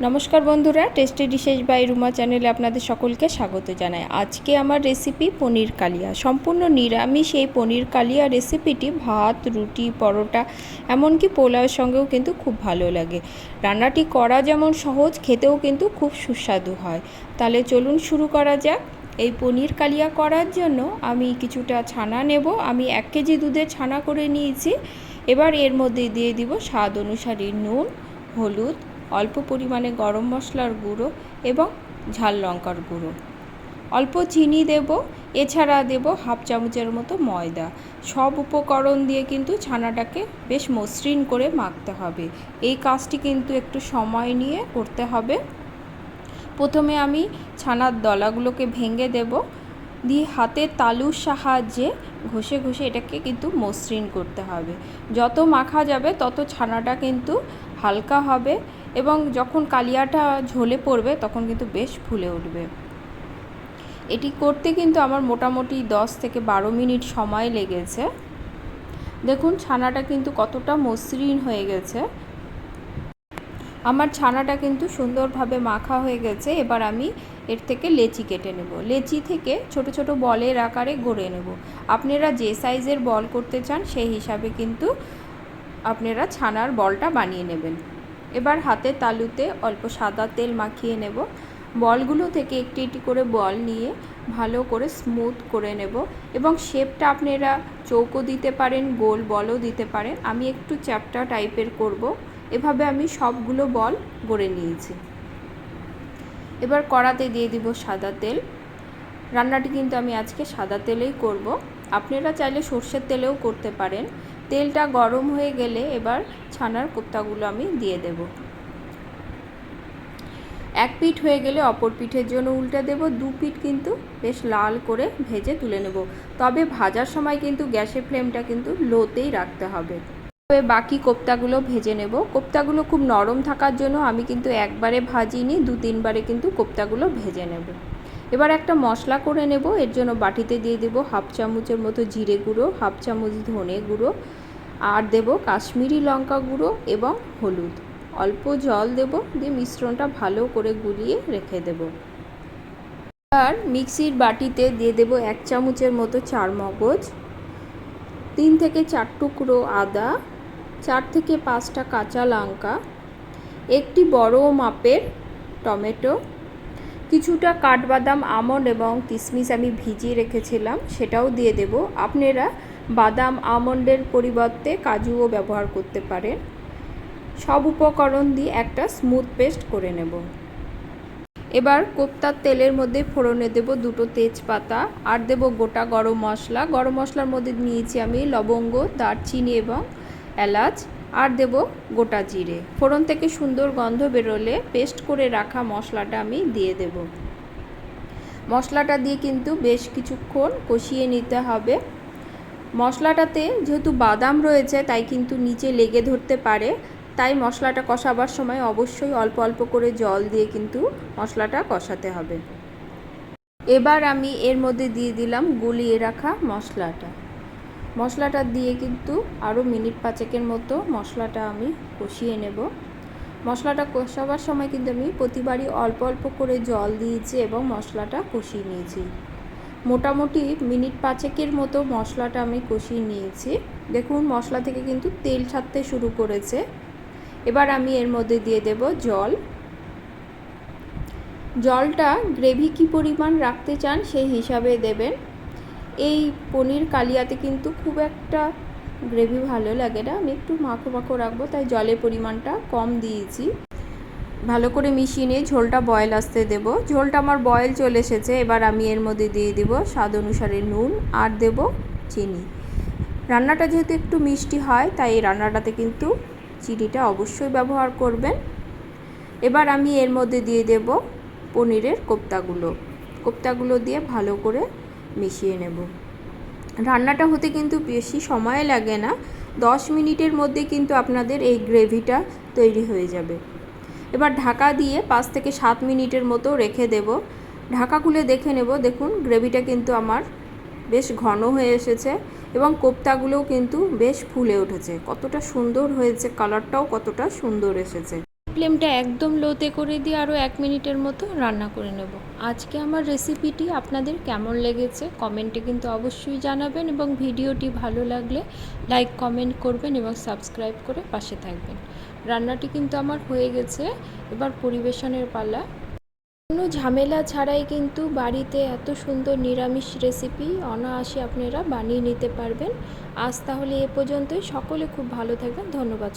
নমস্কার বন্ধুরা, tasty dishes by Ruma চ্যানেলে আপনাদের সকলকে স্বাগত জানাই। আজকে আমার রেসিপি পনির কালিয়া। সম্পূর্ণ নিরামিষ এই পনির কালিয়া রেসিপিটি ভাত, রুটি, পরোটা, এমনকি পোলাওয়ের সঙ্গেও কিন্তু খুব ভালো লাগে। রান্নাটি করা যেমন সহজ, খেতেও কিন্তু খুব সুস্বাদু হয়। তাহলে চলুন শুরু করা যাক। এই পনির কালিয়া করার জন্য আমি কিছুটা ছানা নেব। আমি 1 কেজি দুধের ছানা করে নিয়েছি। এবার এর মধ্যে দিয়ে দিব স্বাদ অনুসারে নুন, হলুদ, অল্প পরিমাণে গরম মশলার গুঁড়ো এবং ঝাল লঙ্কার গুঁড়ো, অল্প চিনি দেব। এছাড়া দেব হাফ চামচের মতো ময়দা। সব উপকরণ দিয়ে কিন্তু ছানাটাকে বেশ মসৃণ করে মাখতে হবে। এই কাজটি কিন্তু একটু সময় নিয়ে করতে হবে। প্রথমে আমি ছানার দলাগুলোকে ভেঙে দেব, দিয়ে হাতের তালুর সাহায্যে ঘষে ঘষে এটাকে কিন্তু মসৃণ করতে হবে। যত মাখা যাবে তত ছানাটা কিন্তু হালকা হবে এবং যখন কালিয়াটা ঝোলে পড়বে তখন কিন্তু বেশ ফুলে উঠবে। এটি করতে কিন্তু আমার মোটামুটি 10 থেকে 12 মিনিট সময় লেগেছে। দেখুন ছানাটা কিন্তু কতটা মসৃণ হয়ে গেছে। আমার ছানাটা কিন্তু সুন্দরভাবে মাখা হয়ে গেছে। এবার আমি এর থেকে লেচি কেটে নেব। লেচি থেকে ছোট ছোট বলের আকারে গড়ে নেব। আপনারা যে সাইজের বল করতে চান সেই হিসাবে কিন্তু আপনারা ছানার বলটা বানিয়ে নেবেন। এবার হাতের তালুতে অল্প সাদা তেল মাখিয়ে নেব। বলগুলো থেকে একটি একটি করে বল নিয়ে ভালো করে স্মুথ করে নেব এবং শেপটা আপনারা চৌকো দিতে পারেন, গোল বলও দিতে পারেন। আমি একটু চ্যাপ্টা টাইপের করব। এভাবে আমি সবগুলো বল গড়ে নিয়েছি। এবার কড়াতে দিয়ে দিব সাদা তেল। রান্নাটি কিন্তু আমি আজকে সাদা তেলেই করব। আপনারা চাইলে সর্ষের তেলেও করতে পারেন। তেলটা গরম হয়ে গেলে এবার ছানার কোপ্তাগুলো আমি দিয়ে দেব। এক পিঠ হয়ে গেলে অপর পিঠের জন্য উল্টে দেব। 2 পিঠ কিন্তু বেশ লাল করে ভেজে তুলে নেব। তবে ভাজার সময় কিন্তু গ্যাসের ফ্লেমটা কিন্তু লোতেই রাখতে হবে। বাকি কোপ্তাগুলো ভেজে নেব। কোপ্তাগুলো খুব নরম থাকার জন্য আমি কিন্তু একবারে ভাজিনি, 2-3 বারে কিন্তু কোপ্তাগুলো ভেজে নেব। এবার একটা মশলা করে নেব। এর জন্য বাটিতে দিয়ে দেব হাফ চামচের মতো জিরে গুঁড়ো, হাফ চামচ ধনে গুঁড়ো, আর দেব কাশ্মীরি লঙ্কা গুঁড়ো এবং হলুদ। অল্প জল দেব, দিয়ে মিশ্রণটা ভালো করে গুলিয়ে রেখে দেব। আর মিক্সির বাটিতে দিয়ে দেব 1 চামচের মতো চারমগজ, 3 থেকে 4 টুকরো আদা, 4 থেকে 5টা কাঁচা লঙ্কা, একটি বড় মাপের টমেটো, কিছুটা কাঠবাদাম, আমন্ড এবং কিশমিশ আমি ভিজিয়ে রেখেছিলাম সেটাও দিয়ে দেব। আপনারা বাদাম আমন্ডের পরিবর্তে কাজুও ব্যবহার করতে পারেন। সব উপকরণ দিয়ে একটা স্মুথ পেস্ট করে নেব। এবার কোপ্তার তেলের মধ্যে ফোড়নে দেব 2টো তেজপাতা, আর দেব গোটা গরম মশলা। গরম মশলার মধ্যে নিয়েছি আমি লবঙ্গ, দারচিনি এবং এলাচ, আর দেব গোটা জিরে। ফোড়ন থেকে সুন্দর গন্ধ বেরোলে পেস্ট করে রাখা মশলাটা আমি দিয়ে দেব। মশলাটা দিয়ে কিন্তু বেশ কিছুক্ষণ কষিয়ে নিতে হবে। মশলাটাতে যেহেতু বাদাম রয়েছে তাই কিন্তু নিচে লেগে ধরতে পারে, তাই মশলাটা কষাবার সময় অবশ্যই অল্প অল্প করে জল দিয়ে কিন্তু মশলাটা কষাতে হবে। এবার আমি এর মধ্যে দিয়ে দিলাম গুলিয়ে রাখা মশলাটা দিয়ে কিন্তু আরও মিনিট 5 মতো মশলাটা আমি কষিয়ে নেব। মশলাটা কষাবার সময় কিন্তু আমি প্রতিবারই অল্প অল্প করে জল দিয়েছি এবং মশলাটা কষিয়ে নিয়েছি। মোটামুটি মিনিট 5 মতো মশলাটা আমি কষিয়ে নিয়েছি। দেখুন মশলা থেকে কিন্তু তেল ছাড়তে শুরু করেছে। এবার আমি এর মধ্যে দিয়ে দেব জল। জলটা গ্রেভি কী পরিমাণ রাখতে চান সেই হিসাবে দেবেন। এই পনির কালিয়াতে কিন্তু খুব একটা গ্রেভি ভালো লাগে না, আমি একটু মাখো মাখো রাখবো, তাই জলের পরিমাণটা কম দিয়েছি। ভালো করে মিশিয়ে নিয়ে ঝোলটা বয়েল আসতে দেব। ঝোলটা আমার বয়েল চলে এসেছে। এবার আমি এর মধ্যে দিয়ে দেব স্বাদ অনুসারে নুন, আর দেব চিনি। রান্নাটা যেহেতু একটু মিষ্টি হয় তাই এই রান্নাটাতে কিন্তু চিনিটা অবশ্যই ব্যবহার করবেন। এবার আমি এর মধ্যে দিয়ে দেব পনিরের কোপ্তাগুলো দিয়ে ভালো করে মিশিয়ে নেব। রান্নাটা হতে কিন্তু বেশি সময় লাগে না, 10 মিনিটের মধ্যে কিন্তু আপনাদের এই গ্রেভিটা তৈরি হয়ে যাবে। এবার ঢাকা দিয়ে 5 থেকে 7 মিনিটের মতো রেখে দেব। ঢাকা খুলে দেখে নেব। দেখুন গ্রেভিটা কিন্তু আমার বেশ ঘন হয়ে এসেছে এবং কোপ্তাগুলোও কিন্তু বেশ ফুলে উঠেছে। কতটা সুন্দর হয়েছে, কালারটাও কতটা সুন্দর এসেছে। ফ্লেমটা একদম লোতে করে দিয়ে আরও 1 মিনিটের মতো রান্না করে নেব। আজকে আমার রেসিপিটি আপনাদের কেমন লেগেছে কমেন্টে কিন্তু অবশ্যই জানাবেন, এবং ভিডিওটি ভালো লাগলে লাইক কমেন্ট করবেন এবং সাবস্ক্রাইব করে পাশে থাকবেন। রান্নাটি কিন্তু আমার হয়ে গেছে, এবার পরিবেশনের পালা। কোনো ঝামেলা ছাড়াই কিন্তু বাড়িতে এত সুন্দর নিরামিষ রেসিপি অনায়াসে আপনারা বানিয়ে নিতে পারবেন। আজ তাহলে এ পর্যন্তই। সকলে খুব ভালো থাকবেন। ধন্যবাদ।